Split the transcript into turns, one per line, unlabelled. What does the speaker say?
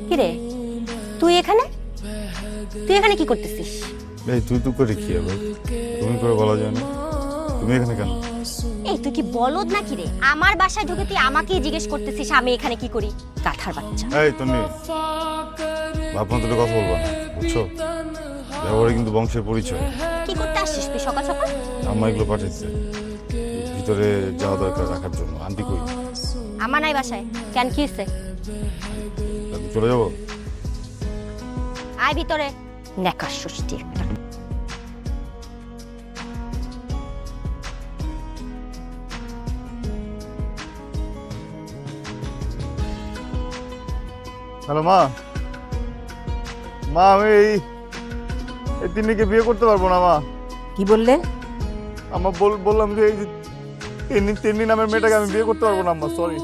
কিরে, তুই এখানে তুই এখানে কি করতেছিস?
এই তুই তো করে কি হবে? তুমি করে বলা যায় না। তুমি এখানে কেন?
এই তুই কি বলদ নাকি রে? আমার বাসায় ঢুকে তুই আমাকেই জিজ্ঞেস করতেছিস আমি এখানে কি করি? গাধার বাচ্চা।
এই তন্নি, ভাবনা তোর কথা বলবো না, বুঝছো? ব্যবহারে কিন্তু বংশের পরিচয়।
কি করতে আসছিস তুই সকাল সকাল?
আম্মা এগুলো পাঠাইছে ভিতরে যাওয়া দরকার রাখার জন্য। আন্টি কই?
আমার নাই বাসায়। কেন, কি হয়েছে?
চলে যাবো?
আয় ভিতরে। নেকার ষষ্ঠী একটা।
হ্যালো মা। মা আমি এই তিন্নিকে বিয়ে করতে পারবো না মা।
কি বললেন?
আমার বললাম যে এই যে তিন্নি নামের মেয়েটাকে আমি বিয়ে করতে পারবো না আম্মা, সরি।